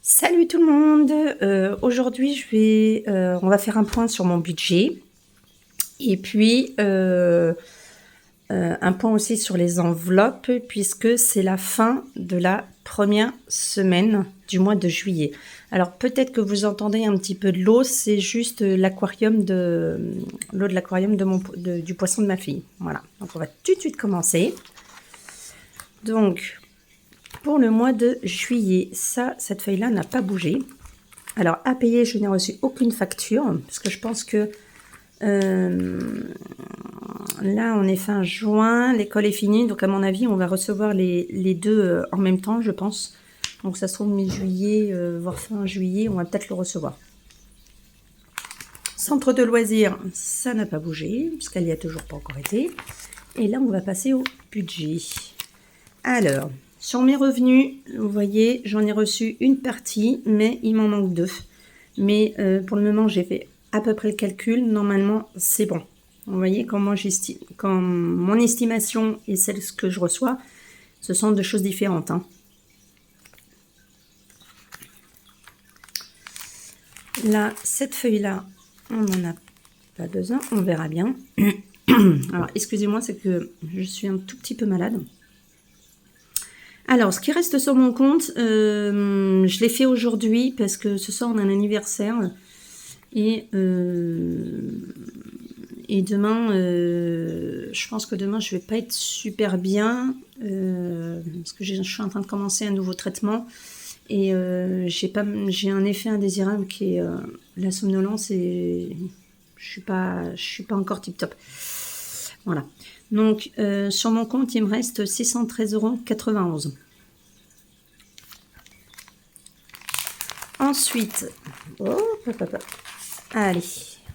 Salut tout le monde. Aujourd'hui, on va faire un point sur mon budget et puis un point aussi sur les enveloppes puisque c'est la fin de la première semaine du mois de juillet. Alors peut-être que vous entendez un petit peu de l'eau, c'est juste l'eau de l'aquarium du poisson de ma fille. Voilà. Donc on va tout de suite commencer. Donc pour le mois de juillet, cette feuille-là n'a pas bougé. Alors, à payer, je n'ai reçu aucune facture, parce que je pense que là, on est fin juin, l'école est finie, donc à mon avis, on va recevoir les deux en même temps, je pense. Donc, ça se trouve mi-juillet, voire fin juillet, on va peut-être le recevoir. Centre de loisirs, ça n'a pas bougé, puisqu'elle n'y a toujours pas encore été. Et là, on va passer au budget. Alors, sur mes revenus, vous voyez, j'en ai reçu une partie, mais il m'en manque deux. Mais pour le moment, j'ai fait à peu près le calcul. Normalement, c'est bon. Vous voyez, quand mon estimation et celle que je reçois, ce sont deux choses différentes. Hein. Là, cette feuille-là, on n'en a pas besoin. On verra bien. Alors, excusez-moi, c'est que je suis un tout petit peu malade. Alors, ce qui reste sur mon compte, je l'ai fait aujourd'hui parce que ce soir on a un anniversaire et demain, je pense que demain je vais pas être super bien parce que je suis en train de commencer un nouveau traitement et j'ai un effet indésirable qui est la somnolence et je suis pas encore tip top. Voilà. Donc, sur mon compte, il me reste 613,91 €. Ensuite, allez,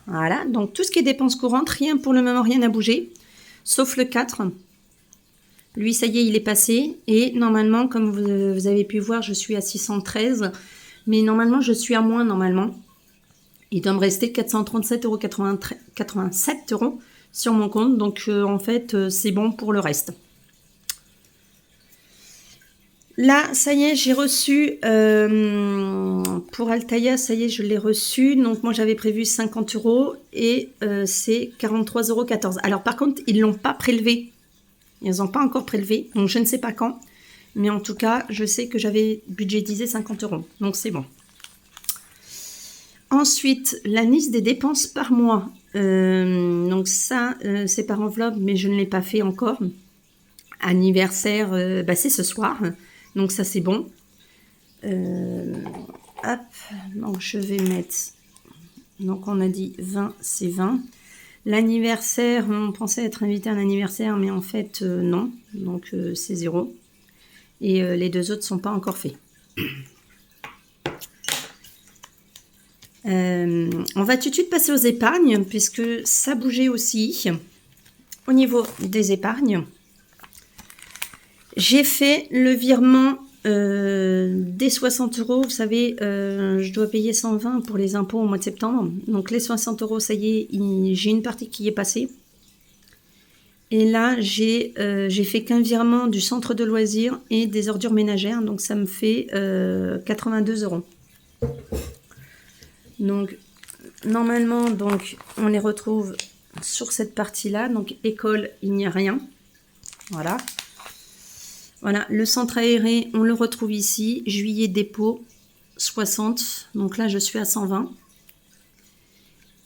voilà. Donc, tout ce qui est dépenses courantes, rien pour le moment, rien n'a bougé, sauf le 4. Lui, ça y est, il est passé. Et normalement, comme vous avez pu voir, je suis à 613. Mais normalement, je suis à moins, normalement. Il doit me rester 437,87 € sur mon compte. Donc, en fait, c'est bon pour le reste. Là, ça y est, j'ai reçu, pour Altaïa, ça y est, je l'ai reçu. Donc, moi, j'avais prévu 50 € et c'est 43,14 €. Alors, par contre, ils ne l'ont pas prélevé. Ils n'ont pas encore prélevé. Donc, je ne sais pas quand. Mais en tout cas, je sais que j'avais budgétisé 50 €. Donc, c'est bon. Ensuite, la liste des dépenses par mois. Donc ça, c'est par enveloppe, mais je ne l'ai pas fait encore. Anniversaire, c'est ce soir. Donc ça, c'est bon. Hop, donc je vais mettre... Donc on a dit 20, c'est 20. L'anniversaire, on pensait être invité à un anniversaire, mais en fait, non. Donc c'est 0. Et les deux autres ne sont pas encore faits. On va tout de suite passer aux épargnes puisque ça bougeait aussi au niveau des épargnes. J'ai fait le virement des 60 €. Vous savez, je dois payer 120 pour les impôts au mois de septembre. Donc les 60 €, ça y est, j'ai une partie qui est passée. Et là, j'ai fait qu'un virement du centre de loisirs et des ordures ménagères. Donc ça me fait 82 €. Donc, normalement, donc, on les retrouve sur cette partie-là. Donc, école, il n'y a rien. Voilà. Voilà, le centre aéré, on le retrouve ici. Juillet, dépôt, 60. Donc là, je suis à 120.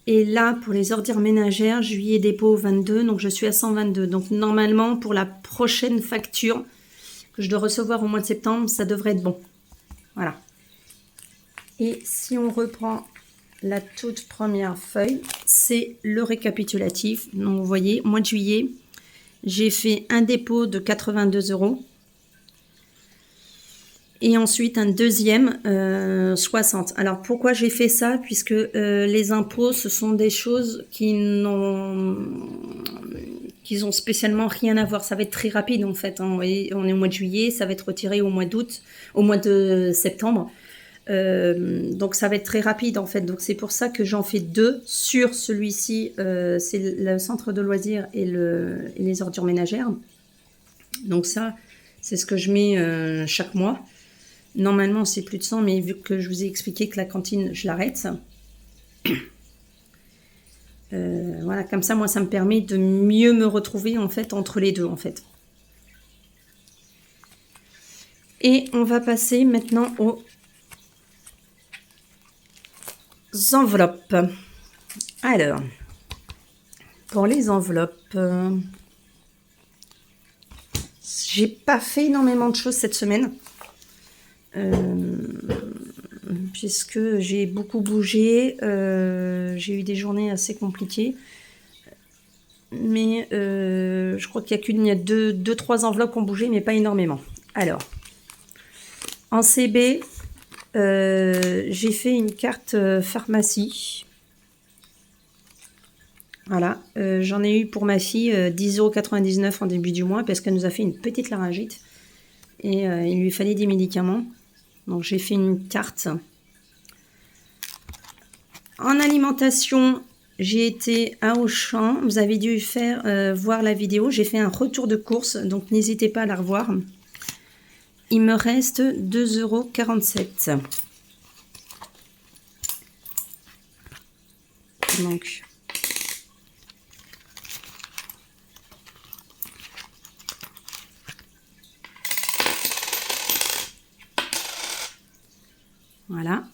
Et là, pour les ordures ménagères, juillet, dépôt, 22. Donc, je suis à 122. Donc, normalement, pour la prochaine facture que je dois recevoir au mois de septembre, ça devrait être bon. Voilà. Et si on reprend... la toute première feuille, c'est le récapitulatif. Donc, vous voyez, mois de juillet, j'ai fait un dépôt de 82 €. Et ensuite, un deuxième, 60. Alors, pourquoi j'ai fait ça? Puisque les impôts, ce sont des choses qui ont spécialement rien à voir. Ça va être très rapide, en fait. Hein. Vous voyez, on est au mois de juillet, ça va être retiré au mois d'août, au mois de septembre. Donc ça va être très rapide en fait, donc c'est pour ça que j'en fais deux sur celui-ci, c'est le centre de loisirs et les ordures ménagères. Donc ça, c'est ce que je mets chaque mois. Normalement, c'est plus de 100, mais vu que je vous ai expliqué que la cantine, je l'arrête. Voilà, comme ça, moi, ça me permet de mieux me retrouver, en fait, entre les deux, en fait. Et on va passer maintenant aux enveloppes. Alors, pour les enveloppes, j'ai pas fait énormément de choses cette semaine. Puisque j'ai beaucoup bougé, j'ai eu des journées assez compliquées. Mais je crois qu'il y a deux, trois enveloppes qui ont bougé, mais pas énormément. Alors, en CB, j'ai fait une carte pharmacie. Voilà, j'en ai eu pour ma fille 10,99 € en début du mois parce qu'elle nous a fait une petite laryngite et il lui fallait des médicaments. Donc j'ai fait une carte. En alimentation, j'ai été à Auchan. Vous avez dû voir la vidéo. J'ai fait un retour de course, donc n'hésitez pas à la revoir. Il me reste 2,47 €. Donc, voilà.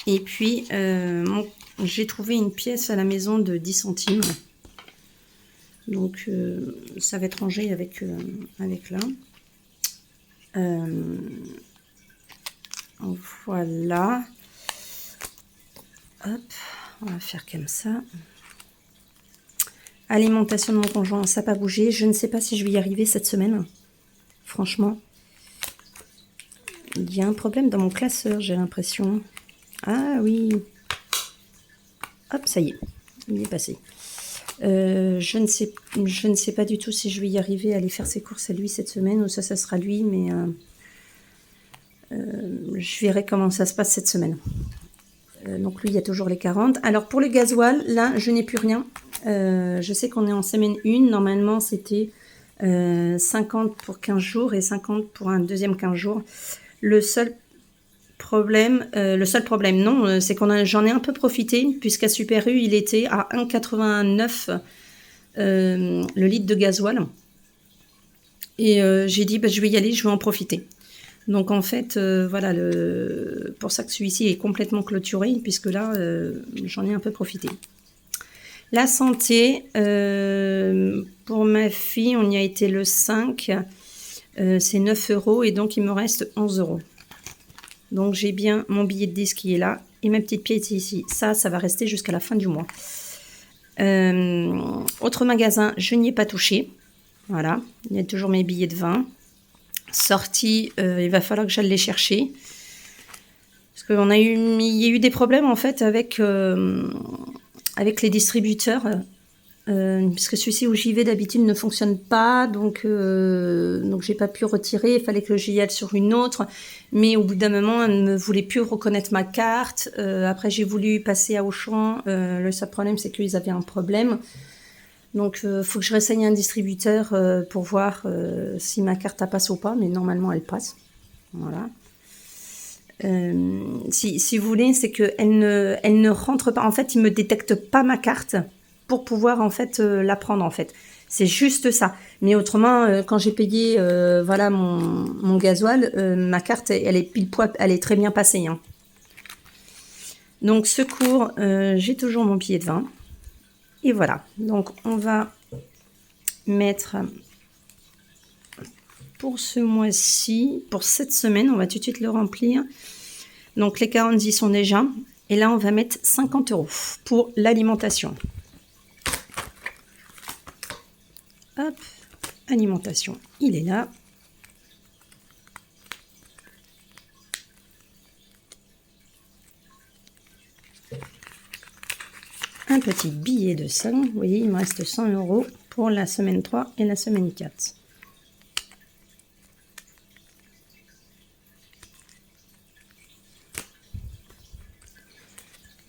Et puis, j'ai trouvé une pièce à la maison de 10 centimes. Donc, ça va être rangé avec là. Voilà. Hop, on va faire comme ça. Alimentation de mon conjoint, ça n'a pas bougé. Je ne sais pas si je vais y arriver cette semaine. Franchement. Il y a un problème dans mon classeur, j'ai l'impression. Ah oui. Hop, ça y est. Il est passé. Je ne sais pas du tout si je vais y arriver à aller faire ses courses à lui cette semaine. Ou ça sera lui, mais je verrai comment ça se passe cette semaine. Donc lui, il y a toujours les 40. Alors pour le gasoil, là, je n'ai plus rien. Je sais qu'on est en semaine 1. Normalement, c'était 50 pour 15 jours et 50 pour un deuxième 15 jours. Le seul problème, non, c'est j'en ai un peu profité, puisqu'à Super U, il était à 1,89 le litre de gasoil. Et j'ai dit, je vais y aller, je vais en profiter. Donc en fait, voilà, pour ça que celui-ci est complètement clôturé, puisque là, j'en ai un peu profité. La santé, pour ma fille, on y a été le 5, c'est 9 € et donc il me reste 11 €. Donc j'ai bien mon billet de 10 qui est là et ma petite pièce ici. Ça va rester jusqu'à la fin du mois. Autre magasin, je n'y ai pas touché. Voilà, il y a toujours mes billets de 20. Sortie, il va falloir que j'aille les chercher. Parce qu'il y a eu des problèmes en fait avec les distributeurs. Puisque celui-ci où j'y vais d'habitude ne fonctionne pas, donc j'ai pas pu retirer, il fallait que j'y aille sur une autre, mais au bout d'un moment elle ne voulait plus reconnaître ma carte. Après j'ai voulu passer à Auchan, le seul problème c'est qu'ils avaient un problème, donc faut que je réessaye un distributeur pour voir si ma carte passe ou pas, mais normalement elle passe. Voilà. Si vous voulez, c'est que elle ne rentre pas, en fait il me détecte pas ma carte pour pouvoir en fait la prendre en fait. C'est juste ça. Mais autrement, quand j'ai payé voilà mon gasoil, ma carte elle est pile poil, elle est très bien passée. Hein. Donc secours, j'ai toujours mon billet de 20. Et voilà. Donc on va mettre pour ce mois-ci, pour cette semaine, on va tout de suite le remplir. Donc les 40 y sont déjà. Et là on va mettre 50 € pour l'alimentation. Hop, alimentation, il est là. Un petit billet de 100. Vous voyez, il me reste 100 € pour la semaine 3 et la semaine 4.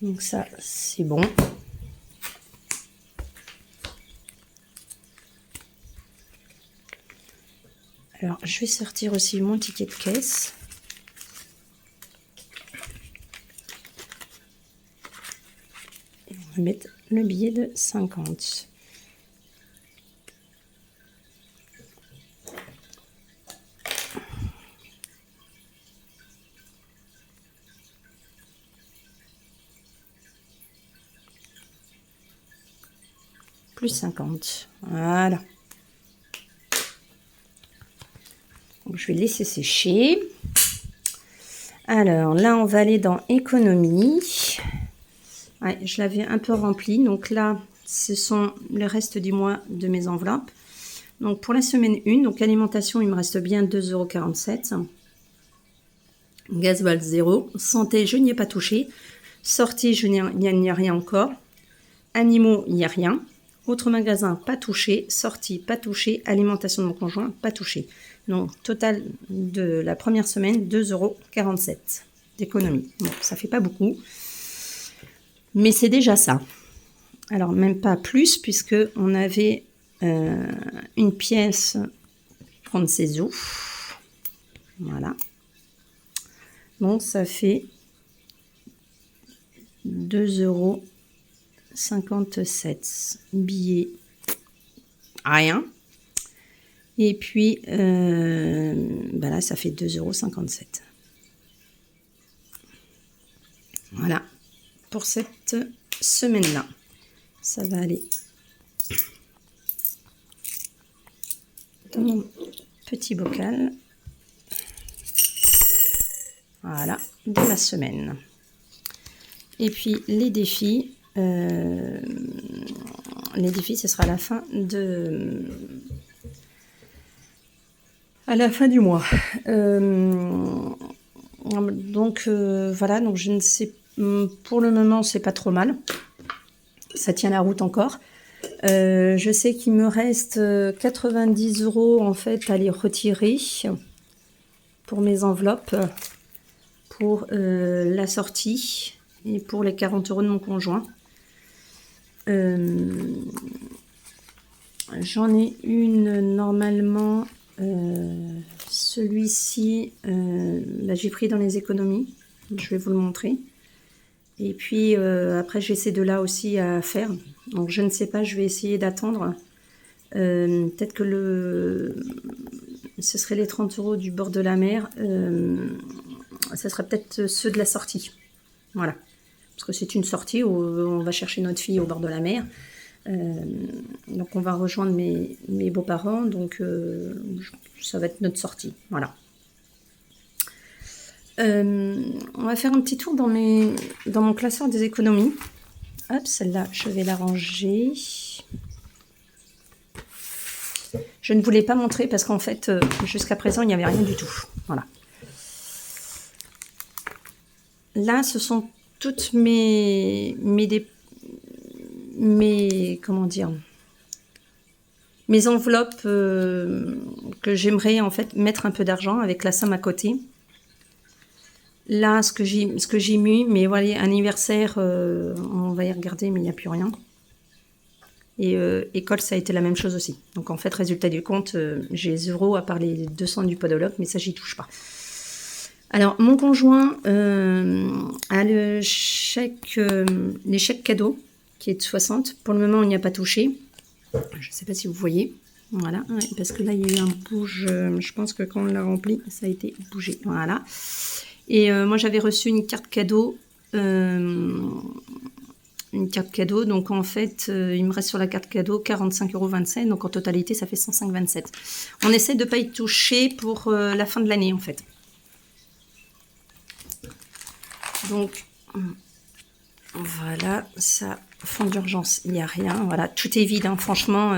Donc ça, c'est bon. Alors, je vais sortir aussi mon ticket de caisse. Et on va mettre le billet de 50. Plus 50. Voilà. Donc, je vais laisser sécher. Alors là, on va aller dans économie. Ouais, je l'avais un peu rempli. Donc là, ce sont le reste du mois de mes enveloppes. Donc pour la semaine 1, donc alimentation, il me reste bien 2,47 €. Gasoil 0. Santé, je n'y ai pas touché. Sortie, il n'y a rien encore. Animaux, il n'y a rien. Autre magasin, pas touché. Sortie, pas touché. Alimentation de mon conjoint, pas touché. Donc, total de la première semaine, 2,47 € d'économie. Bon, ça fait pas beaucoup. Mais c'est déjà ça. Alors, même pas plus, puisque on avait une pièce prendre ses eaux. Voilà. Donc, ça fait 2,57 €. Billets, rien. Et puis, là, ça fait 2,57 €. Voilà. Pour cette semaine-là. Ça va aller dans mon petit bocal. Voilà, de la semaine. Et puis, les défis, ce sera à la fin du mois. Voilà, donc je ne sais, pour le moment, c'est pas trop mal. Ça tient la route encore. Je sais qu'il me reste 90 € en fait à les retirer pour mes enveloppes, pour la sortie et pour les 40 € de mon conjoint. J'en ai une normalement. Celui-ci, j'ai pris dans les économies. Je vais vous le montrer. Et puis après, j'ai ces deux-là aussi à faire. Donc je ne sais pas, je vais essayer d'attendre. Peut-être que ce serait les 30 € du bord de la mer. Ce serait peut-être ceux de la sortie. Voilà. Parce que c'est une sortie où on va chercher notre fille au bord de la mer. Donc on va rejoindre mes beaux-parents. Donc ça va être notre sortie. Voilà. On va faire un petit tour dans mon classeur des économies. Hop, celle-là, je vais la ranger. Je ne voulais pas montrer parce qu'en fait, jusqu'à présent, il n'y avait rien du tout. Voilà. Là, ce sont toutes mes enveloppes que j'aimerais en fait mettre un peu d'argent avec la somme à côté. Là, ce que j'ai mis, mais voilà, anniversaire, on va y regarder, mais il n'y a plus rien. Et école, ça a été la même chose aussi. Donc en fait, résultat du compte, j'ai 0 à part les 200 du podologue, mais ça, j'y touche pas. Alors, mon conjoint a les chèques cadeaux, qui est de 60. Pour le moment, on n'y a pas touché. Je ne sais pas si vous voyez. Voilà, parce que là, il y a eu un bouge. Je pense que quand on l'a rempli, ça a été bougé. Voilà. Et moi, j'avais reçu une carte cadeau. Donc en fait, il me reste sur la carte cadeau 45,27 €. Donc en totalité, ça fait 105,27 €. On essaie de ne pas y toucher pour la fin de l'année, en fait. Donc, voilà, ça, fonds d'urgence, il n'y a rien. Voilà, tout est vide, hein. Franchement,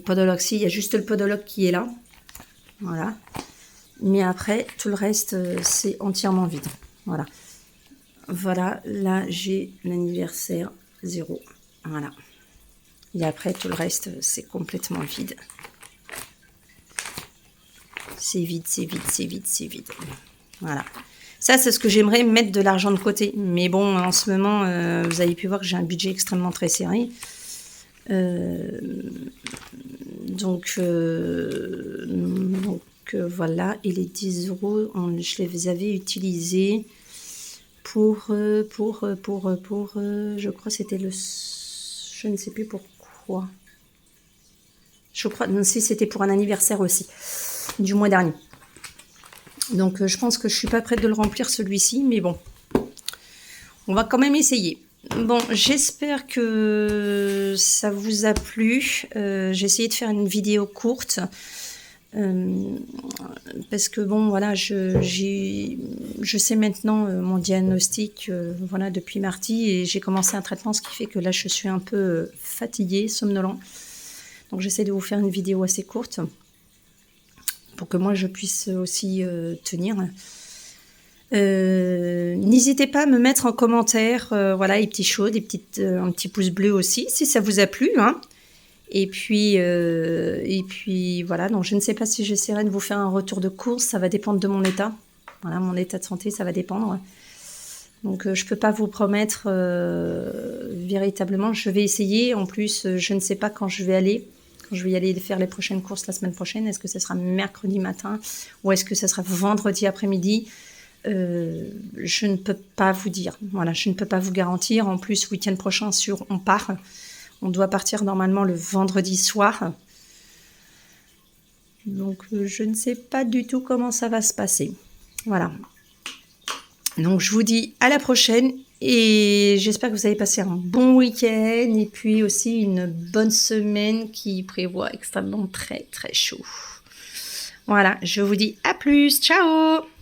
podologue, si, il y a juste le podologue qui est là. Voilà. Mais après, tout le reste, c'est entièrement vide. Voilà. Voilà, là, j'ai l'anniversaire 0. Voilà. Et après, tout le reste, c'est complètement vide. C'est vide, c'est vide, c'est vide, c'est vide. Voilà. Ça, c'est ce que j'aimerais mettre de l'argent de côté. Mais bon, en ce moment, vous avez pu voir que j'ai un budget extrêmement très serré. Donc voilà, et les 10 €, je les avais utilisés pour je crois c'était je ne sais plus pourquoi. Je crois, non, si c'était pour un anniversaire aussi, du mois dernier. Donc je pense que je suis pas prête de le remplir celui-ci, mais bon, on va quand même essayer. Bon, j'espère que ça vous a plu. J'ai essayé de faire une vidéo courte. Parce que bon, voilà, je sais maintenant mon diagnostic, voilà, depuis mardi, et j'ai commencé un traitement, ce qui fait que là, je suis un peu fatiguée, somnolent. Donc, j'essaie de vous faire une vidéo assez courte pour que moi, je puisse aussi tenir. N'hésitez pas à me mettre en commentaire, voilà, les petits chauds, un petit pouce bleu aussi, si ça vous a plu, hein. Et puis voilà, donc je ne sais pas si j'essaierai de vous faire un retour de course, ça va dépendre de mon état. Voilà, mon état de santé, ça va dépendre. Donc je ne peux pas vous promettre véritablement, je vais essayer. En plus, je ne sais pas quand je vais y aller faire les prochaines courses la semaine prochaine. Est-ce que ce sera mercredi matin ou est-ce que ce sera vendredi après-midi? Je ne peux pas vous dire. Voilà, je ne peux pas vous garantir. En plus, week-end prochain, on part. On doit partir normalement le vendredi soir. Donc, je ne sais pas du tout comment ça va se passer. Voilà. Donc, je vous dis à la prochaine. Et j'espère que vous avez passé un bon week-end. Et puis aussi une bonne semaine qui prévoit extrêmement très, très chaud. Voilà, je vous dis à plus. Ciao!